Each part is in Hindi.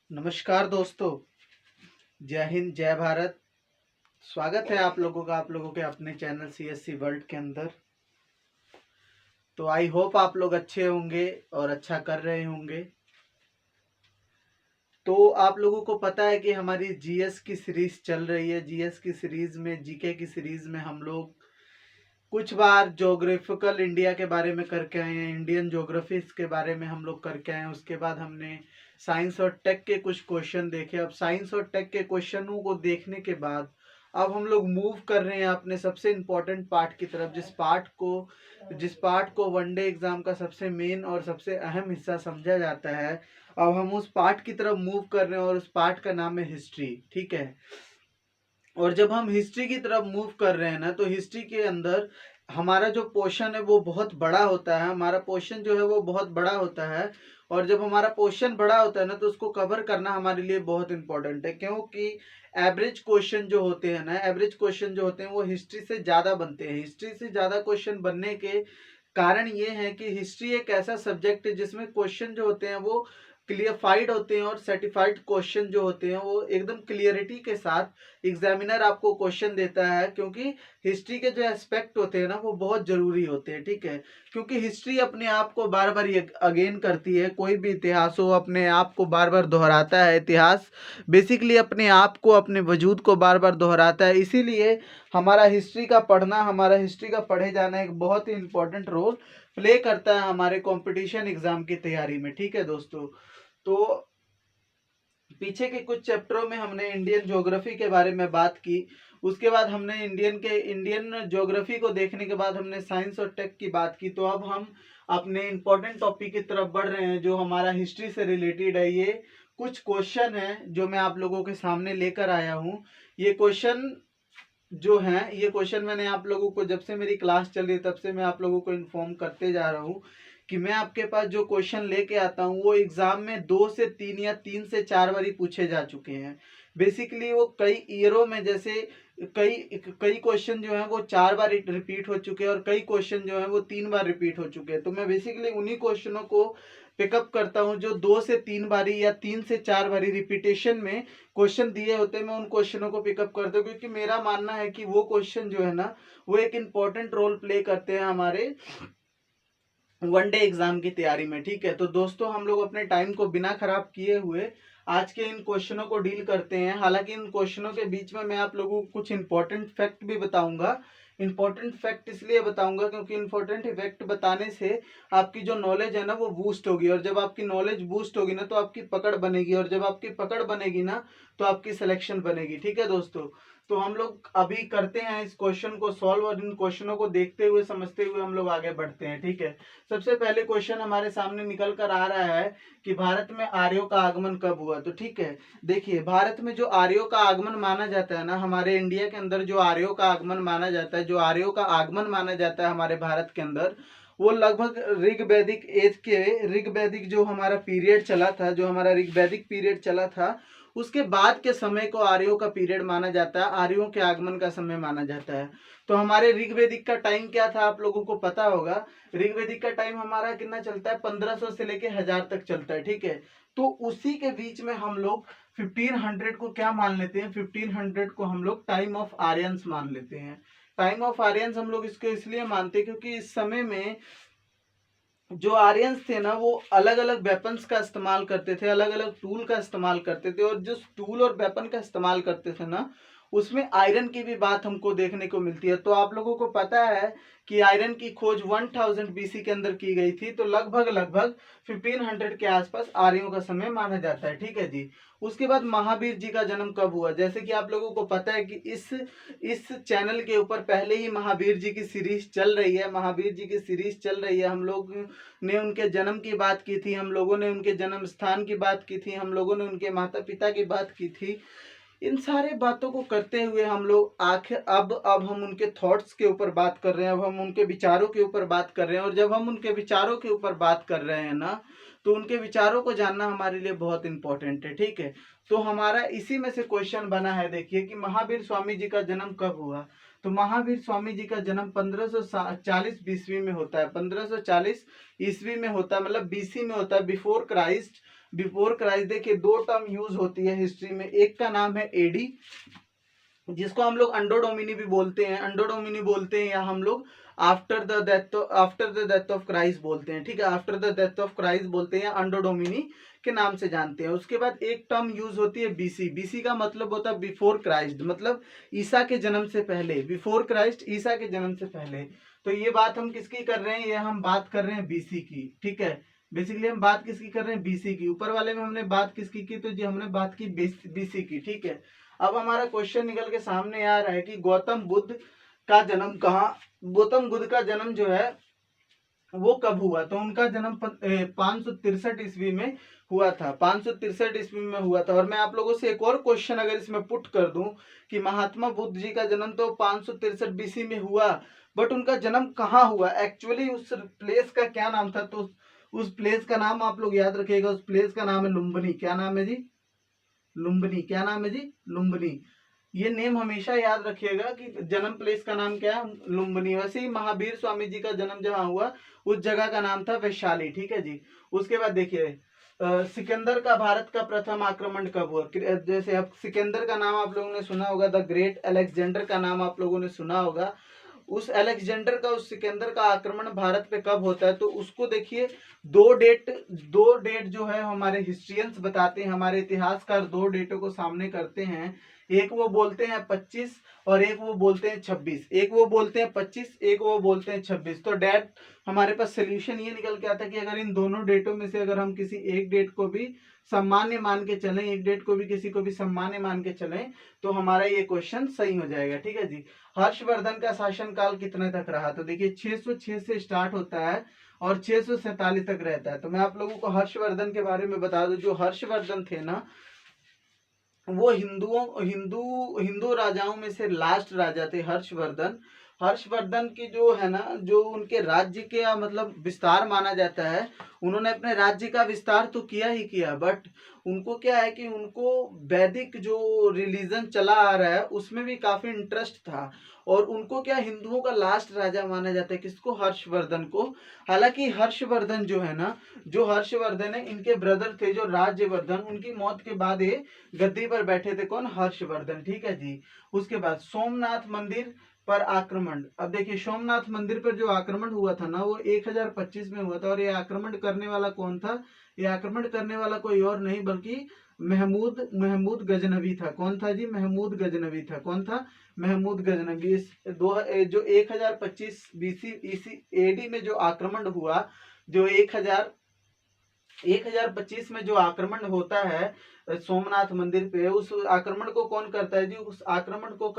नमस्कार दोस्तों। जय हिंद, जय भारत। स्वागत है आप लोगों का, आप लोगों के अपने चैनल CSC वर्ल्ड के अंदर। तो आई होप आप लोग अच्छे होंगे और अच्छा कर रहे होंगे। तो आप लोगों को पता है कि हमारी जीएस की सीरीज चल रही है। जीएस की सीरीज में, जीके की सीरीज में हम लोग कुछ बार ज्योग्राफिकल इंडिया के बारे में करके आए हैं, इंडियन ज्योग्राफीज के बारे में हम लोग करके आए हैं। उसके बाद हमने साइंस और टेक के कुछ क्वेश्चन देखे। अब साइंस और टेक के क्वेश्चनों को देखने के बाद अब हम लोग मूव कर रहे हैं अपने सबसे इम्पोर्टेंट पार्ट की तरफ, जिस पार्ट को वनडे एग्जाम का सबसे मेन और सबसे अहम हिस्सा समझा जाता है। अब हम उस पार्ट की तरफ मूव कर रहे हैं और उस पार्ट का नाम है हिस्ट्री। ठीक है। और जब हम हिस्ट्री की तरफ मूव कर रहे हैं ना, तो हिस्ट्री के अंदर हमारा जो पोर्शन है वो बहुत बड़ा होता है। हमारा पोर्शन जो है वो बहुत बड़ा होता है। और जब हमारा पोर्शन बड़ा होता है ना, तो उसको कवर करना हमारे लिए बहुत इंपॉर्टेंट है, क्योंकि एवरेज क्वेश्चन जो होते हैं ना, एवरेज क्वेश्चन जो होते हैं वो हिस्ट्री से ज़्यादा बनते हैं। हिस्ट्री से ज़्यादा क्वेश्चन बनने के कारण ये है कि हिस्ट्री एक ऐसा सब्जेक्ट है जिसमें क्वेश्चन जो होते हैं वो क्लियरफाइड होते हैं, और सर्टिफाइड क्वेश्चन जो होते हैं वो एकदम क्लियरिटी के साथ एग्जामिनर आपको क्वेश्चन देता है। क्योंकि हिस्ट्री के जो एस्पेक्ट होते हैं ना वो बहुत जरूरी होते हैं। ठीक है। क्योंकि हिस्ट्री अपने आप को बार बार अगेन करती है। कोई भी इतिहास हो अपने आप को बार बार दोहराता है। इतिहास बेसिकली अपने आप को, अपने वजूद को बार बार दोहराता है। इसीलिए हमारा हिस्ट्री का पढ़ना, हमारा हिस्ट्री का पढ़े जाना एक बहुत ही इंपॉर्टेंट रोल प्ले करता है हमारे कंपटीशन एग्जाम की तैयारी में। ठीक है दोस्तों। तो पीछे के कुछ चैप्टरों में हमने इंडियन ज्योग्राफी के बारे में बात की। उसके बाद हमने इंडियन ज्योग्राफी को देखने के बाद हमने साइंस और टेक की बात की। तो अब हम अपने इंपॉर्टेंट टॉपिक की तरफ बढ़ रहे हैं जो हमारा हिस्ट्री से रिलेटेड है। ये कुछ क्वेश्चन है जो मैं आप लोगों के सामने लेकर आया हूँ। ये क्वेश्चन जो है, ये क्वेश्चन मैंने आप लोगों को, जब से मेरी क्लास चल रही है तब से मैं आप लोगों को इन्फॉर्म करते जा रहा हूँ कि मैं आपके पास जो क्वेश्चन लेके आता हूँ वो एग्जाम में 2 से 3 या 3 से 4 बार ही पूछे जा चुके हैं। बेसिकली वो कई ईयरों में, जैसे कई कई क्वेश्चन जो है वो 4 बार रिपीट हो चुके हैं और कई क्वेश्चन जो है वो 3 बार रिपीट हो चुके हैं। तो मैं बेसिकली उन्हीं क्वेश्चनों को पिकअप करता हूँ जो 2 से 3 बारी या 3 से 4 बारी रिपीटेशन में क्वेश्चन दिए होते हैं। मैं उन क्वेश्चनों को पिकअप करता हूँ क्योंकि मेरा मानना है कि वो क्वेश्चन जो है ना वो एक इम्पोर्टेंट रोल प्ले करते हैं हमारे वनडे एग्जाम की तैयारी में। ठीक है। तो दोस्तों, हम लोग अपने टाइम को बिना खराब किए हुए आज के इन क्वेश्चनों को डील करते हैं। हालांकि इन क्वेश्चनों के बीच में मैं आप लोगों को कुछ इंपॉर्टेंट फैक्ट भी बताऊंगा। इंपॉर्टेंट फैक्ट इसलिए बताऊंगा क्योंकि इंपॉर्टेंट फैक्ट बताने से आपकी जो नॉलेज है ना वो बूस्ट होगी, और जब आपकी नॉलेज बूस्ट होगी ना तो आपकी पकड़ बनेगी, और जब आपकी पकड़ बनेगी ना तो आपकी सिलेक्शन बनेगी। ठीक है दोस्तों। तो हम लोग अभी करते हैं इस क्वेश्चन को सॉल्व, और इन क्वेश्चनों को देखते हुए, समझते हुए हम लोग आगे बढ़ते हैं। ठीक है। सबसे पहले क्वेश्चन हमारे सामने निकल कर आ रहा है कि भारत में आर्यों का आगमन कब हुआ। तो ठीक है, देखिए, भारत में जो आर्यों का आगमन माना जाता है ना, हमारे इंडिया के अंदर जो आर्यों का आगमन माना जाता है, जो आर्यों का आगमन माना जाता है हमारे भारत के अंदर, वो लगभग ऋग वैदिक जो हमारा पीरियड चला था, जो हमारा ऋग वैदिक पीरियड चला था, उसके बाद के समय को आर्यों का पीरियड माना जाता है, आर्यों के आगमन का समय माना जाता है। तो हमारे ऋग्वेदिक का टाइम क्या था आप लोगों को पता होगा। ऋग्वेदिक का टाइम हमारा कितना चलता है, 1500 से लेके 1000 तक चलता है। ठीक है। तो उसी के बीच में हम लोग 1500 को क्या मान लेते हैं, 1500 को हम लोग टाइम ऑफ आर्यंस मान लेते हैं। टाइम ऑफ आर्यंस हम लोग इसको इसलिए मानते हैं क्योंकि इस समय में जो आर्यंस थे ना वो अलग अलग वेपन्स का इस्तेमाल करते थे, अलग अलग टूल का इस्तेमाल करते थे, और जिस टूल और वेपन का इस्तेमाल करते थे ना उसमें आयरन की भी बात हमको देखने को मिलती है। तो आप लोगों को पता है कि आयरन की खोज 1000 BC के अंदर की गई थी। तो लगभग लगभग 1500 के आसपास आर्यों का समय माना जाता है। ठीक है जी। उसके बाद महावीर जी का जन्म कब हुआ, जैसे कि आप लोगों को पता है कि इस चैनल के ऊपर पहले ही महावीर जी की सीरीज चल रही है। महावीर जी की सीरीज चल रही है। हम लोग ने उनके जन्म की बात की थी, हम लोगों ने उनके जन्म स्थान की बात की थी, हम लोगों ने उनके माता पिता की बात की थी। इन सारे बातों को करते हुए हम लोग आखिर अब हम उनके थॉट्स के ऊपर बात कर रहे हैं, अब हम उनके विचारों के ऊपर बात कर रहे हैं। और जब हम उनके विचारों के ऊपर बात कर रहे हैं ना, तो उनके विचारों को जानना हमारे लिए बहुत इंपॉर्टेंट है। ठीक है। तो हमारा इसी में से क्वेश्चन बना है, देखिए कि महावीर स्वामी जी का जन्म कब हुआ। तो महावीर स्वामी जी का जन्म 1540 ईस्वी में होता है। 1540 ईस्वी में होता है, मतलब BC में होता है, बिफोर क्राइस्ट। Before Christ. देखिए दो टर्म यूज होती है हिस्ट्री में, एक का नाम है एडी, जिसको हम लोग अंडो डोमिनी भी बोलते हैं, अंडो डोमिनी बोलते हैं, या हम लोग after the death of Christ बोलते हैं, ठीक है, after the death of Christ बोलते हैं, अंडो डोमिनी के नाम से जानते हैं। उसके बाद एक टर्म यूज होती है बीसी। बीसी का मतलब होता है बिफोर क्राइस्ट, मतलब ईसा के जन्म से पहले, बिफोर क्राइस्ट ईसा के जन्म से पहले। तो ये बात हम किसकी कर रहे हैं, ये हम बात कर रहे हैं बीसी की, ठीक है। बेसिकली हम बात किसकी कर रहे हैं, बीसी की। ऊपर वाले में हमने बात किसकी की, तो ये हमने बात की बीसी की, ठीक है। अब हमारा क्वेश्चन निकल के सामने आ रहा है कि गौतम बुद्ध का जन्म कहाँ, गौतम बुद्ध का जन्म जो है वो कब हुआ, तो उनका जन्म 563 ईस्वी में हुआ था, 563 ईस्वी में हुआ था। और मैं आप लोगों से एक और क्वेश्चन अगर इसमें पुट कर दूं कि महात्मा बुद्ध जी का जन्म तो 563 बीसी में हुआ, बट उनका जन्म कहाँ हुआ, एक्चुअली उस प्लेस का क्या नाम था, तो उस प्लेस का नाम आप लोग याद रखिएगा, उस प्लेस का नाम है लुम्बिनी। क्या नाम है जी, लुम्बिनी। क्या नाम है जी, लुम्बिनी। ये नेम हमेशा याद रखिएगा कि जन्म प्लेस का नाम क्या है, लुम्बिनी। वैसे ही महावीर स्वामी जी का जन्म जहाँ हुआ उस जगह का नाम था वैशाली, ठीक है जी। उसके बाद देखिए सिकंदर का भारत का प्रथम आक्रमण कब हुआ, जैसे अब सिकंदर का नाम आप लोगों ने सुना होगा, द ग्रेट अलेक्जेंडर का नाम आप लोगों ने सुना होगा। उस अलेक्जेंडर का, उस सिकंदर का आक्रमण भारत पे कब होता है, तो उसको देखिए दो डेट जो है हमारे हिस्ट्रियंस बताते हैं, हमारे इतिहासकार दो डेटों को सामने करते हैं। एक वो बोलते हैं 25 और एक वो बोलते हैं 26, एक वो बोलते हैं 25, एक वो बोलते हैं 26। तो डेट हमारे पास सोल्यूशन ये निकल के आता है कि अगर इन दोनों डेटों में से अगर हम किसी एक डेट को भी सामान्य मान के चलें, एक डेट को भी किसी को भी सामान्य मान के चलें, तो हमारा ये क्वेश्चन सही हो जाएगा, ठीक है जी। हर्षवर्धन का शासनकाल कितने तक रहा, तो देखिए 606 से स्टार्ट होता है और 647 तक रहता है। तो मैं आप लोगों को हर्षवर्धन के बारे में बता दूं, जो हर्षवर्धन थे ना, वो हिंदू राजाओं में से लास्ट राजा थे हर्षवर्धन। हर्षवर्धन की जो है ना, जो उनके राज्य के मतलब विस्तार माना जाता है, उन्होंने अपने राज्य का विस्तार तो किया ही किया, बट उनको क्या है कि उनको वैदिक जो रिलीजन चला आ रहा है उसमें भी काफी इंटरेस्ट था, और उनको क्या हिंदुओं का लास्ट राजा माना जाता है, किसको, हर्षवर्धन को। हालांकि हर्षवर्धन जो है ना, जो हर्षवर्धन है, इनके ब्रदर थे जो राज्यवर्धन, उनकी मौत के बाद ये गद्दी पर बैठे थे, कौन, हर्षवर्धन, ठीक है जी। उसके बाद सोमनाथ मंदिर पर आक्रमण। अब देखिए सोमनाथ मंदिर पर जो आक्रमण हुआ था ना, वो 1025 में हुआ था, और ये आक्रमण करने वाला कौन था, ये आक्रमण करने वाला कोई और नहीं बल्कि महमूद गजनवी था। कौन था जी, महमूद गजनवी था। कौन था, महमूद गजनवी। जो 1025 बीसी ईसी एडी में जो आक्रमण हुआ, जो 1025 में जो आक्रमण होता है सोमनाथ मंदिर पे, उस आक्रमण को कौन करता है जी, उस आक्रमण को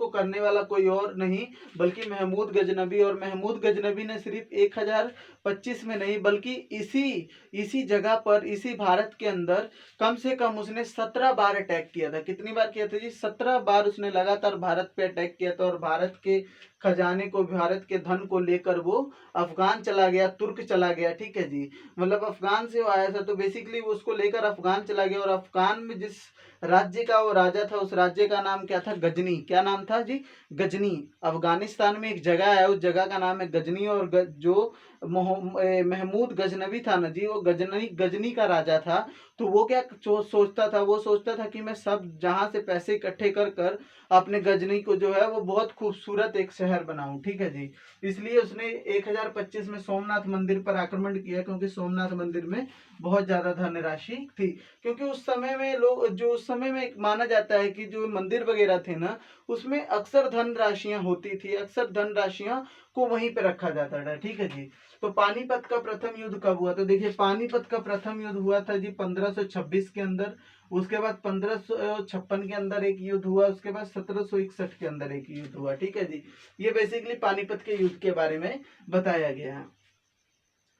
करने वाला कोई और नहीं बल्कि महमूद गजनबी। और महमूद गजनबी ने सिर्फ 1025 में नहीं बल्कि इसी जगह पर, इसी भारत के अंदर कम से कम उसने 17 बार अटैक किया था। कितनी बार किया था जी, 17 बार उसने लगातार भारत पे अटैक किया था, और भारत के खजाने को, भारत के धन को लेकर वो अफगान चला गया, तुर्क चला गया, ठीक है जी। मतलब अफगान से वो आया था, तो बेसिकली वो उसको लेकर अफगान चला गया, और अफगान में जिस राज्य का वो राजा था, उस राज्य का नाम क्या था, गजनी। क्या नाम था जी, गजनी। अफगानिस्तान में एक जगह है, उस जगह का नाम है गजनी। और जो महमूद गजनवी था ना जी, वो गजनी का राजा था। तो वो क्या सोचता था, वो सोचता था कि मैं सब जहां से पैसे इकट्ठे कर कर अपने गजनी को जो है वो बहुत खूबसूरत एक शहर बनाऊं, ठीक है जी। इसलिए उसने 1025 में सोमनाथ मंदिर पर आक्रमण किया, क्योंकि सोमनाथ मंदिर में बहुत ज्यादा धनराशि थी। क्योंकि उस समय में लोग, जो उस समय में माना जाता है कि जो मंदिर वगैरह थे ना, उसमें अक्सर धनराशियां होती थी, अक्सर धनराशियां को वहीं पे रखा जाता था, ठीक है जी। तो पानीपत का प्रथम युद्ध कब हुआ, तो देखिए पानीपत का प्रथम युद्ध हुआ था जी 1526 के अंदर। उसके बाद 1556 के अंदर एक युद्ध हुआ, उसके बाद 1761 के अंदर एक युद्ध हुआ, ठीक है जी। ये बेसिकली पानीपत के युद्ध के बारे में बताया गया है।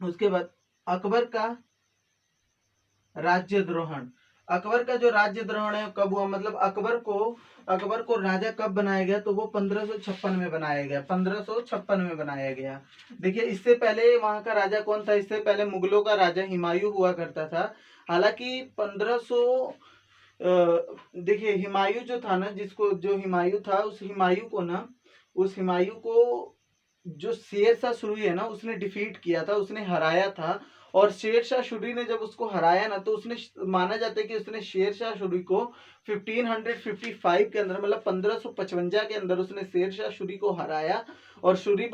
उसके बाद अकबर का राज्यद्रोहण। अकबर का जो राज्यद्रोहण है कब हुआ, मतलब अकबर को राजा कब बनाया गया, तो वो 1556 में बनाया गया, 1556 में बनाया गया। देखिए इससे पहले वहां का राजा कौन था, इससे पहले मुगलों का राजा हुमायूं हुआ करता था। हालांकि 1500 देखिए हुमायूं जो था ना, जो हुमायूं था, उस हुमायूं को जो शेर शाह सूरी है ना उसने डिफीट किया था, उसने हराया था। और शेर शाह सूरी ने जब उसको हराया ना, तो उसने माना जाता है कि उसने शेर शाह सूरी को 1555 के अंदर, मतलब 1555 के अंदर उसने शेर शाह सूरी को हराया और सूरी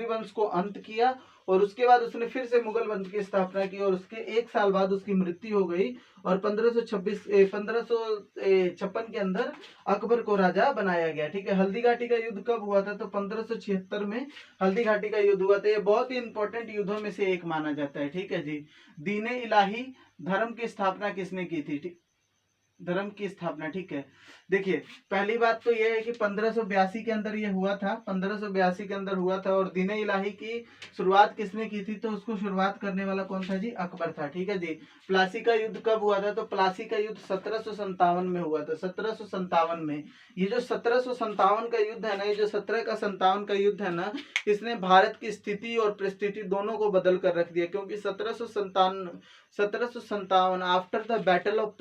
वंश को अंत किया। और उसके बाद उसने फिर से मुगल वंश की स्थापना की और उसके 1 साल बाद उसकी मृत्यु हो गई। और 1556 के अंदर अकबर को राजा बनाया गया। ठीक है, हल्दी घाटी का युद्ध कब हुआ था? तो 1576 में हल्दी घाटी का युद्ध हुआ था। ये बहुत ही इंपॉर्टेंट युद्धों में से एक माना जाता है। ठीक है जी। दीने इलाही धर्म की स्थापना किसने की थी? धर्म की स्थापना, ठीक है। देखिए, पहली बात तो यह है कि 1582 के अंदर ये हुआ था, 1582 के अंदर हुआ था। और दीने इलाही की शुरुआत किसने की थी? तो उसको शुरुआत करने वाला कौन था जी? अकबर था। ठीक है जी। प्लासी का युद्ध कब हुआ था? तो प्लासी का युद्ध 1757 में हुआ था, 1757 में। ये जो 1757 का युद्ध है ना, ये जो 17 का 57 का युद्ध है ना, इसने भारत की स्थिति और परिस्थिति दोनों को बदल कर रख दिया। क्योंकि 1757 after the battle of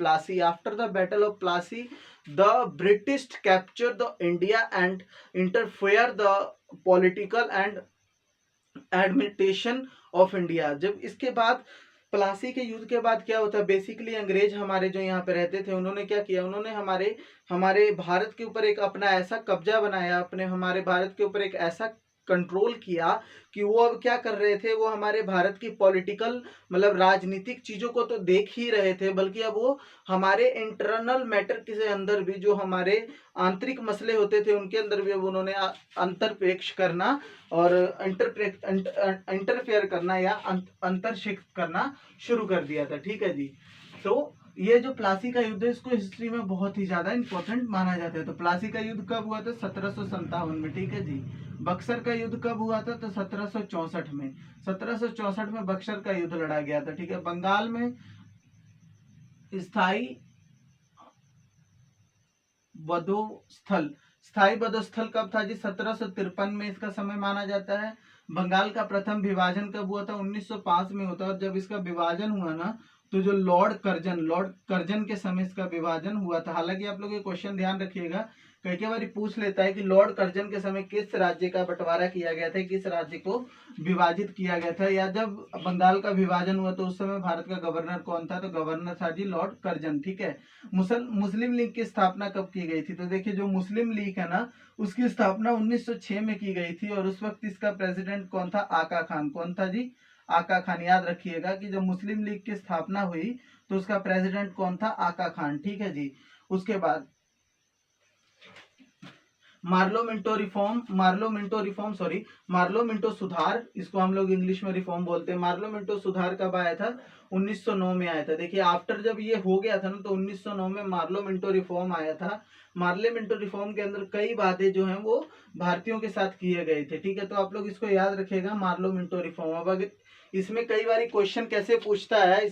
Plassey, the British captured the India and interfere the political and administration of India। जब इसके बाद प्लासी के युद्ध के बाद क्या होता है, बेसिकली अंग्रेज हमारे जो यहाँ पे रहते थे, उन्होंने क्या किया, उन्होंने हमारे हमारे भारत के ऊपर एक अपना ऐसा कब्जा बनाया, अपने हमारे भारत के ऊपर एक ऐसा कंट्रोल किया कि वो अब क्या कर रहे थे, वो हमारे भारत की पॉलिटिकल, मतलब राजनीतिक चीजों को तो देख ही रहे थे, बल्कि अब वो हमारे इंटरनल मैटर के अंदर भी, जो हमारे आंतरिक मसले होते थे उनके अंदर भी अब उन्होंने अंतरपेक्ष करना और इंटरफेयर करना या अंतरक्षेप करना शुरू कर दिया था। ठीक है जी। तो ये जो प्लासी का युद्ध है, इसको हिस्ट्री में बहुत ही ज्यादा इंपॉर्टेंट माना जाता है। तो प्लासी का युद्ध कब हुआ था? 1757 में। ठीक है जी। बक्सर का युद्ध कब हुआ था? तो 1764 में। 1764 में बक्सर का युद्ध लड़ा गया था। ठीक है। बंगाल में स्थाई बधोस्थल, स्थाई बधोस्थल कब था जी? 1753 में इसका समय माना जाता है। बंगाल का प्रथम विभाजन कब हुआ था? 1905 में होता है। और जब इसका विभाजन हुआ ना, तो जो लॉर्ड कर्जन के समय इसका विभाजन हुआ था। हालांकि आप लोग ये क्वेश्चन ध्यान रखिएगा, कई बार पूछ लेता है कि लॉर्ड कर्जन के समय किस राज्य का बंटवारा किया गया था, किस राज्य को विभाजित किया गया था, या जब बंगाल का विभाजन हुआ तो उस समय भारत का गवर्नर कौन था? तो गवर्नर था जी लॉर्ड कर्जन। ठीक है। मुस्लिम लीग की स्थापना कब की गई थी? तो देखिए, जो मुस्लिम लीग है ना, उसकी स्थापना 1906 में की गई थी। और उस वक्त इसका प्रेसिडेंट कौन था? आका खान। कौन था जी? आका खान। याद रखिएगा कि जब मुस्लिम लीग की स्थापना हुई तो उसका प्रेसिडेंट कौन था? आका खान। ठीक है जी। उसके बाद मार्लो मिंटो सुधार, इसको हम लोग इंग्लिश में रिफॉर्म बोलते हैं। मार्लो मिंटो सुधार कब आया था? 1909 में आया था। देखिए, आफ्टर जब ये हो गया था ना, तो 1909 में मार्लो मिंटो रिफॉर्म आया था। मार्ले मिंटो रिफॉर्म के अंदर कई बातें जो हैं वो भारतीयों के साथ किए गए थे। ठीक है। तो आप लोग इसको याद रखिएगा, मार्लो मिंटो रिफॉर्म। अब अगर इसमें कई बार क्वेश्चन कैसे पूछता है,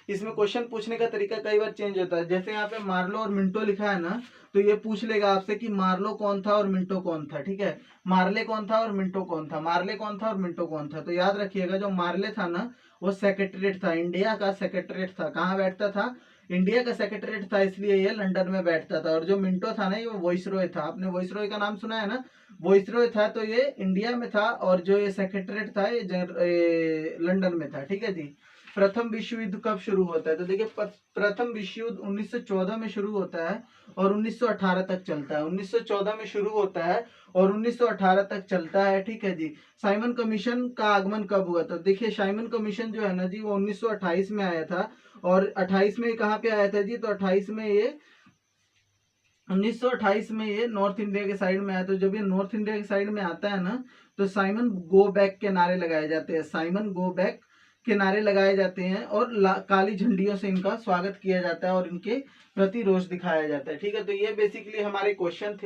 इसमें क्वेश्चन पूछने का तरीका कई बार चेंज होता है। जैसे यहाँ पे मार्लो और मिंटो लिखा है ना, तो ये पूछ लेगा आपसे कि मार्लो कौन था और मिंटो कौन था। ठीक है। मार्ले कौन था और मिंटो कौन था, मार्ले कौन था और मिंटो कौन था। तो याद रखिएगा, जो मार्ले था ना, वो सेक्रेटरीट था, इंडिया का सेक्रेटरीट था। कहाँ बैठता था? इंडिया का सेक्रेटरीट था, इसलिए ये लंदन में बैठता था। और जो मिंटो था ना, ये वॉइसरॉय था। आपने वॉइसरॉय का नाम सुना है ना? वॉइसरॉय था, तो ये इंडिया में था। और जो ये सेक्रेटरीट था, ये लंदन में था। ठीक है जी। प्रथम विश्व युद्ध कब शुरू होता है? तो देखिए, प्रथम विश्व युद्ध 1914 में शुरू होता है और 1918 तक चलता है। 1914 में शुरू होता है और 1918 तक चलता है। ठीक है जी। साइमन कमीशन का आगमन कब हुआ था? देखिए, साइमन कमीशन जो है ना जी, वो 1928 में आया था। और 28 में कहाँ पे आया था जी? तो 1928 में ये नॉर्थ इंडिया के साइड में आया। तो जब ये नॉर्थ इंडिया के साइड में आता है ना, तो साइमन गो बैक के नारे लगाए जाते हैं, साइमन गो बैक के नारे लगाए जाते हैं। और काली झंडियों से इनका स्वागत किया जाता है और इनके प्रति रोष दिखाया जाता है। ठीक है। तो ये बेसिकली हमारे क्वेश्चन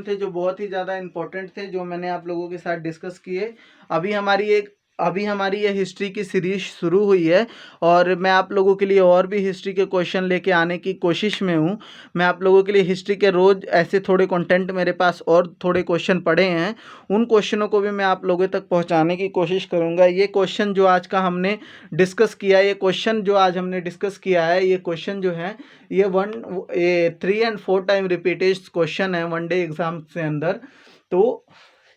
थे, जो बहुत ही ज्यादा इंपॉर्टेंट थे, जो मैंने आप लोगों के साथ डिस्कस किए। अभी हमारी एक अभी हमारी ये हिस्ट्री की सीरीज शुरू हुई है और मैं आप लोगों के लिए और भी हिस्ट्री के क्वेश्चन लेके आने की कोशिश में हूँ। मैं आप लोगों के लिए हिस्ट्री के रोज़ ऐसे थोड़े कंटेंट मेरे पास और थोड़े क्वेश्चन पड़े हैं, उन क्वेश्चनों को भी मैं आप लोगों तक पहुँचाने की कोशिश करूँगा। ये क्वेश्चन जो आज का हमने डिस्कस किया, ये क्वेश्चन जो आज हमने डिस्कस किया है, ये क्वेश्चन जो है ये 3 and 4 टाइम रिपीटेड क्वेश्चन है वन डे एग्जाम से अंदर। तो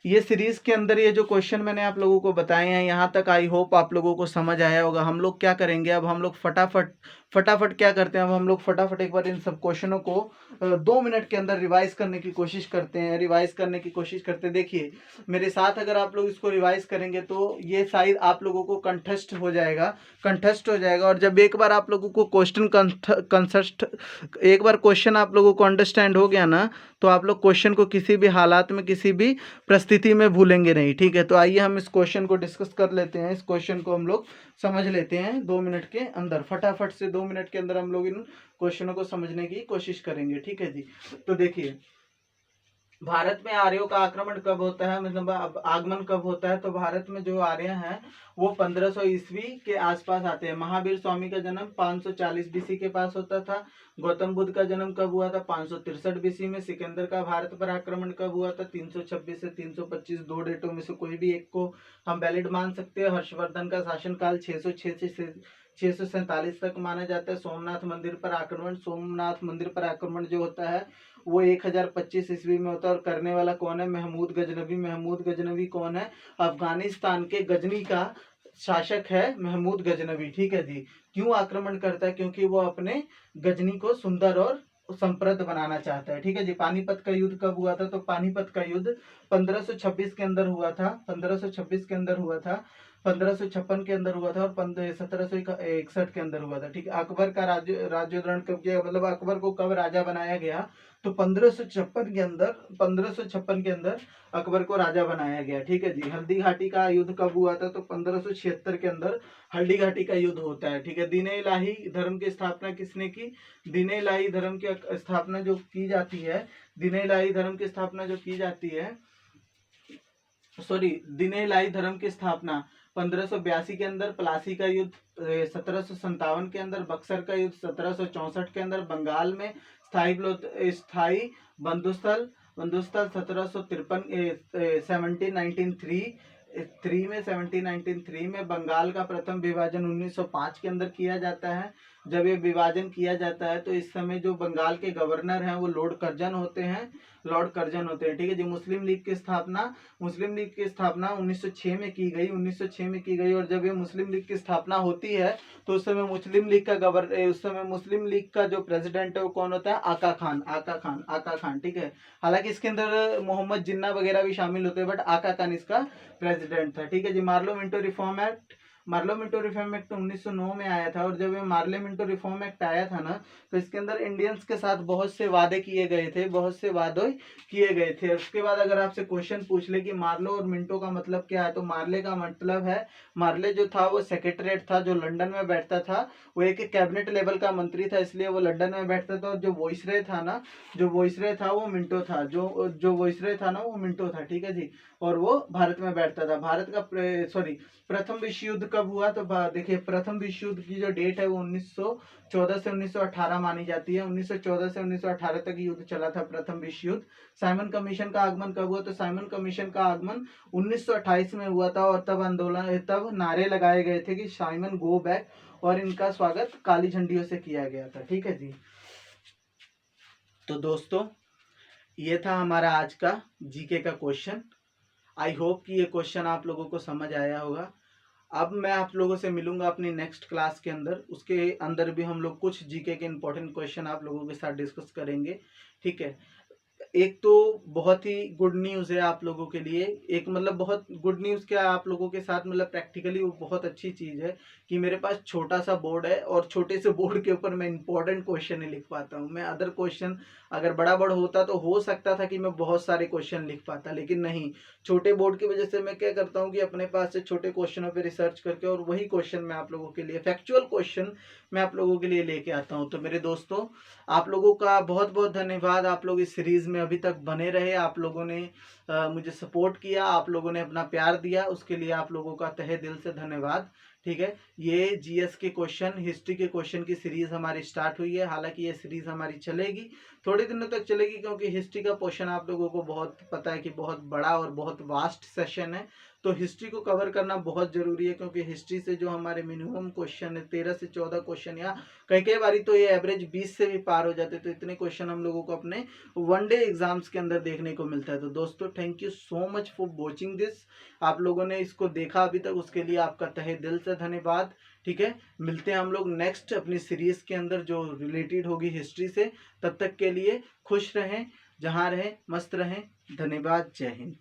ये सीरीज के अंदर ये जो क्वेश्चन मैंने आप लोगों को बताए हैं, यहाँ तक आई होप आप लोगों को समझ आया होगा। हम लोग क्या करेंगे, अब हम लोग फटाफट क्या करते हैं, अब हम लोग फटाफट एक बार इन सब क्वेश्चनों को 2 मिनट के अंदर रिवाइज करने की कोशिश करते हैं। देखिए मेरे साथ अगर आप लोग इसको रिवाइज करेंगे तो ये शायद आप लोगों को कंठस्थ हो जाएगा। और जब एक बार आप लोगों को क्वेश्चन आप लोगों को अंडरस्टैंड हो गया ना, तो आप लोग क्वेश्चन को किसी भी हालात में, किसी भी परिस्थिति में भूलेंगे नहीं। ठीक है, तो आइए हम इस क्वेश्चन को डिस्कस कर लेते हैं। इस क्वेश्चन को हम लोग समझ लेते हैं 2 मिनट के अंदर। फटाफट से 2 मिनट के अंदर हम लोग इन क्वेश्चनों को समझने की कोशिश करेंगे। ठीक है जी, तो देखिए भारत में आर्यों का आक्रमण कब होता है, मतलब आगमन कब होता है। तो भारत में जो आर्य हैं वो 1500 ईस्वी के आसपास आते हैं। महावीर स्वामी का जन्म 540 बीसी के पास होता था। गौतम बुद्ध का जन्म कब हुआ था, 563 बीसी में। सिकंदर का भारत पर आक्रमण कब हुआ था, 326 से 325। 2 डेटों में से कोई भी एक को हम वैलिड मान सकते हैं। हर्षवर्धन का शासनकाल 606 से 647 तक माना जाता है। सोमनाथ मंदिर पर आक्रमण जो होता है वो 1025 ईस्वी में होता है। और करने वाला कौन है, महमूद गजनवी कौन है, अफगानिस्तान के गजनी का शासक है महमूद गजनवी। ठीक है जी, क्यों आक्रमण करता है, क्योंकि वो अपने गजनी को सुंदर और समृद्ध बनाना चाहता है। ठीक है जी। पानीपत का युद्ध कब हुआ था, तो पानीपत का युद्ध 1526 के अंदर हुआ था। 1556 के अंदर हुआ था, 1556 के अंदर हुआ था और 1761 के अंदर हुआ था। ठीक है। अकबर का राज्योद्धरण कब किया, मतलब अकबर को कब राजा बनाया गया, तो 1556 के अंदर अकबर को राजा बनाया गया। ठीक है जी। हल्दी घाटी का युद्ध कब हुआ था, तो 1576 के अंदर हल्दी घाटी का युद्ध होता है। ठीक है। दीन इलाही धर्म की स्थापना किसने की, दीन इलाही धर्म की स्थापना जो की जाती है, दीन इलाही धर्म की स्थापना जो की जाती है, दीन इलाही धर्म की स्थापना 1582 के अंदर, प्लासी का युद्ध 1757 के अंदर, बक्सर का युद्ध 1764 के अंदर, बंगाल में स्थायी बंधुस्थल 1753 1793 में। बंगाल का प्रथम विभाजन 1905 के अंदर किया जाता है। जब ये विभाजन किया जाता है तो इस समय जो बंगाल के गवर्नर हैं वो लॉर्ड कर्जन होते हैं। ठीक है जी। मुस्लिम लीग की स्थापना 1906 में की गई। और जब ये मुस्लिम लीग की स्थापना होती है तो उस समय मुस्लिम लीग का जो प्रेसिडेंट है वो कौन होता है, आका खान। ठीक है। हालांकि इसके अंदर मोहम्मद जिन्ना वगैरह भी शामिल होते हैं, बट आका खान इसका प्रेसिडेंट था। ठीक है जी। मार्लो मिंटो रिफॉर्म एक्ट 1909 में आया था। और जब ये मार्ले मिंटो रिफॉर्म एक्ट आया था ना, तो इसके अंदर इंडियंस के साथ बहुत से वादे किए गए थे। उसके बाद अगर आपसे क्वेश्चन पूछ ले कि मार्लो और मिंटो का मतलब क्या है, तो मार्ले का मतलब है, मार्ले जो था वो सेक्रेटरीट था जो लंदन में बैठता था। वो एक कैबिनेट लेवल का मंत्री था, इसलिए वो लंदन में बैठता था। और जो वॉइसरॉय था वो मिंटो था। जो वॉइसरॉय था ना वो मिंटो था। ठीक है जी। और वो भारत में बैठता था। प्रथम विश्व युद्ध कब हुआ, तो देखिए प्रथम विश्व युद्ध की जो डेट है वो 1914 से 1918 मानी जाती है। 1914 से 1918 तक युद्ध चला था प्रथम विश्व युद्ध। साइमन कमीशन का आगमन कब हुआ, तो साइमन कमीशन का आगमन 1928 में हुआ था। और तब नारे लगाए गए थे कि साइमन गो बैक, और इनका स्वागत काली झंडियों से किया गया था। ठीक है जी। तो दोस्तों ये था हमारा आज का जीके का क्वेश्चन। आई होप कि ये क्वेश्चन आप लोगों को समझ आया होगा। अब मैं आप लोगों से मिलूंगा अपनी नेक्स्ट क्लास के अंदर। उसके अंदर भी हम लोग कुछ जीके के इंपॉर्टेंट क्वेश्चन आप लोगों के साथ डिस्कस करेंगे। ठीक है। एक तो बहुत ही गुड न्यूज़ है आप लोगों के लिए, एक मतलब बहुत गुड न्यूज़ क्या आप लोगों के साथ, मतलब प्रैक्टिकली वो बहुत अच्छी चीज़ है कि मेरे पास छोटा सा बोर्ड है और छोटे से बोर्ड के ऊपर मैं इंपॉर्टेंट क्वेश्चन ही लिख पाता हूँ। मैं अदर क्वेश्चन अगर बड़ा बोर्ड होता तो हो सकता था कि मैं बहुत सारे क्वेश्चन लिख पाता, लेकिन नहीं, छोटे बोर्ड की वजह से मैं क्या करता हूँ कि अपने पास से छोटे क्वेश्चनों पर रिसर्च करके और वही क्वेश्चन मैं आप लोगों के लिए, फैक्चुअल क्वेश्चन मैं आप लोगों के लिए लेके आता हूँ। तो मेरे दोस्तों आप लोगों का बहुत बहुत धन्यवाद। आप लोग इस सीरीज में अभी तक बने रहे, आप लोगों ने मुझे सपोर्ट किया, आप लोगों ने अपना प्यार दिया, उसके लिए आप लोगों का तहे दिल से धन्यवाद। ठीक है, ये जीएस के क्वेश्चन, हिस्ट्री के क्वेश्चन की सीरीज हमारी स्टार्ट हुई है। हालांकि ये सीरीज हमारी चलेगी, थोड़े दिनों तक चलेगी, क्योंकि हिस्ट्री का पोर्शन आप लोगों को बहुत पता है कि बहुत बड़ा और बहुत वास्ट सेशन है। तो हिस्ट्री को कवर करना बहुत जरूरी है, क्योंकि हिस्ट्री से जो हमारे मिनिमम क्वेश्चन है 13 से 14 क्वेश्चन, या कई कई बारी तो ये एवरेज 20 से भी पार हो जाते, तो इतने क्वेश्चन हम लोगों को अपने वनडे एग्जाम्स के अंदर देखने को मिलता है। तो दोस्तों, thank you so much for watching this. आप लोगों ने इसको देखा अभी तक, उसके लिए आपका तहे दिल से धन्यवाद। ठीक है, मिलते हैं हम लोग नेक्स्ट अपनी सीरीज के अंदर जो रिलेटेड होगी हिस्ट्री से। तब तक के लिए खुश रहें, जहां रहें मस्त रहें। धन्यवाद, जय हिंद।